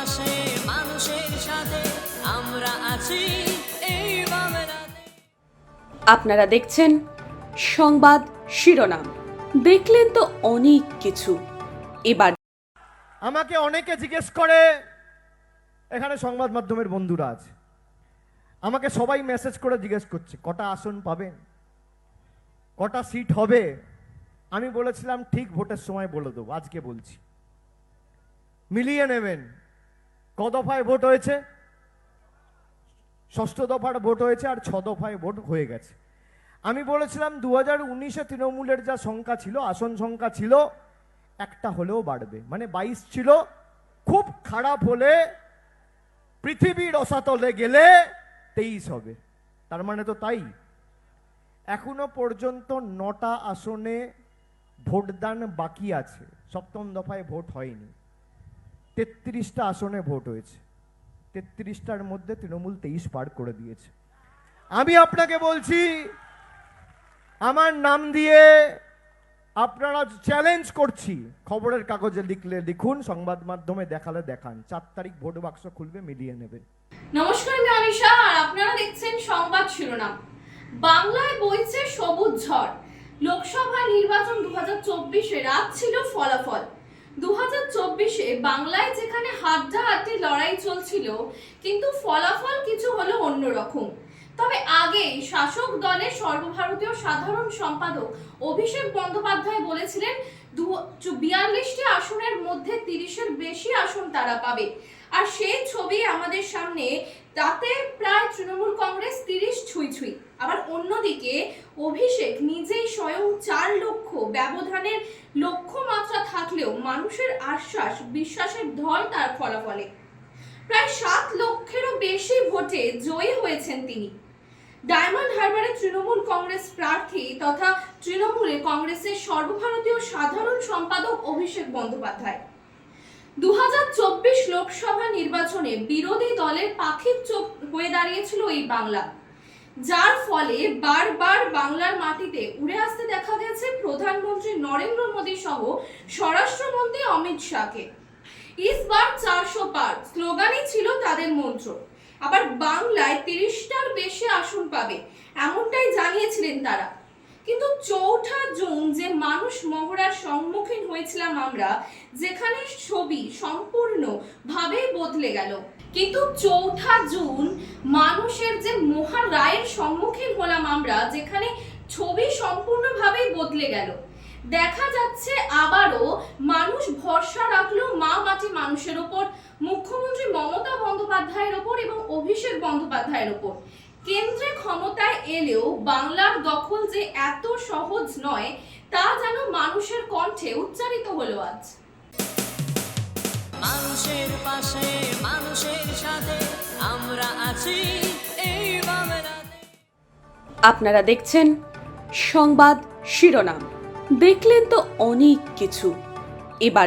পাশে মানুষের সাথে আমরা আছি এই বাংলাতে। আপনারা দেখছেন সংবাদ শিরোনাম। দেখলেন তো অনেক কিছু। এবার আমাকে অনেকে জিজ্ঞেস করে, এখানে সংবাদ মাধ্যমের বন্ধুরা আছে, আমাকে সবাই মেসেজ করে জিজ্ঞেস করছে কটা আসন পাবেন, কটা সিট হবে। আমি বলেছিলাম ঠিক ভোটের সময় বলে দেবো, আজকে বলছি। মিলিয়ে নেবেন। ক দফায় ভোট হয়েছে? ষষ্ঠ দফার ভোট হয়েছে, আর 6 দফায় ভোট হয়ে গেছে। আমি বলেছিলাম 2019-এ তৃণমূলের যা সংখ্যা ছিল, আসন সংখ্যা ছিল, একটা হলেও বাড়বে, মানে 22 ছিল। খুব খারাপ হলে পৃথিবীর রসাতলে গেলে 23 হবে। তার মানে তো তাই। এখনো পর্যন্ত 9টা আসনে ভোটদান বাকি আছে। সপ্তম দফায় ভোট হয়নি। 33টা আসনে ভোট হয়েছে। 33টার মধ্যে তৃণমূল 23 পার করে দিয়েছে। আমি আপনাকে বলছি, আমার নাম দিয়ে আপনারা চ্যালেঞ্জ করছি, খবরের কাগজে লিখলে লিখুন, সংবাদ মাধ্যমে দেখালে দেখান, 4 তারিখ ভোট বাক্স খুলবে, মিলিয়ে নেবেন। নমস্কার, আমি অনিশা, আর আপনারা দেখছেন সংবাদ শিরোনাম। বাংলায় বইছে সবুজ ঝড়। লোকসভা নির্বাচন 2024-এ রাত ছিল ফলাফল। 2024-এ বাংলায় যেখানে হাড্ডাহাড্ডি লড়াই চলছিল, কিন্তু ফলাফল কিছু হলো অন্যরকম। তবে আগে শাসক দলের সর্বভারতীয় সাধারণ সম্পাদক অভিষেক বন্দ্যোপাধ্যায় বলেছিলেন 42টি আসনের মধ্যে 30-এর বেশি আসন তারা পাবে। আর সেই ছবি আমাদের সামনে, তাতে প্রায় তৃণমূল কংগ্রেস 30 ছুঁই। আবার অন্যদিকে অভিষেক নিজেই স্বয়ং 4 লক্ষ ব্যবধানের লক্ষ্যমাত্রা থাকলেও মানুষের আশ্বাস বিশ্বাসের ঢল তার ফলাফলে। প্রায় 7 লক্ষেরও বেশি ভোটে জয়ী হয়েছেন তিনি। ডায়মন্ড হারবারে তৃণমূল কংগ্রেস প্রার্থী তথা তৃণমূলে কংগ্রেসের সর্বভারতীয় সাধারণ সম্পাদক অভিষেক বন্দ্যোপাধ্যায় 2024 লোকসভা নির্বাচনে বিরোধী দলের পাখির চোখ হয়ে দাঁড়িয়েছিল এই বাংলা, যার ফলে বারবার বাংলার মাটিতে উড়ে আসতে দেখা গেছে প্রধানমন্ত্রী নরেন্দ্র মোদী সহ স্বরাষ্ট্রমন্ত্রী অমিত শাহকে। ইস বার 400 পার স্লোগানই ছিল তাদের মন্ত্র। আবার বাংলায় 30টার বেশি আসন পাবে, এমনটাই জানিয়েছিলেন তারা। কিন্তু 4 জুন যে মানুষ মহড়ার সম্মুখীন হয়েছিলাম আমরা, যেখানে ছবি সম্পূর্ণভাবে বদলে গেল। কিন্তু 4 জুন মানুষের যে মহা রায়ের সম্মুখীন হলাম আমরা, যেখানে ছবি সম্পূর্ণভাবে বদলে গেল। দেখা যাচ্ছে আবারও মানুষ ভরসা রাখলো মা মাটি মানুষের ওপর, মুখ্যমন্ত্রী মমতা বন্দ্যোপাধ্যায়ের ওপর এবং অভিষেক বন্দ্যোপাধ্যায়ের ওপর। কেন্দ্রে ক্ষমতায় এলেও বাংলার দখল যে এত সহজ নয়, তা যেন মানুষের কণ্ঠে উচ্চারিত হলো আজ। মানুষের পাশে মানুষের সাথে আমরা আছি এই বাংলাতে। আপনারা দেখছেন সংবাদ শিরোনাম। দেখলেন তো অনেক কিছু। এবার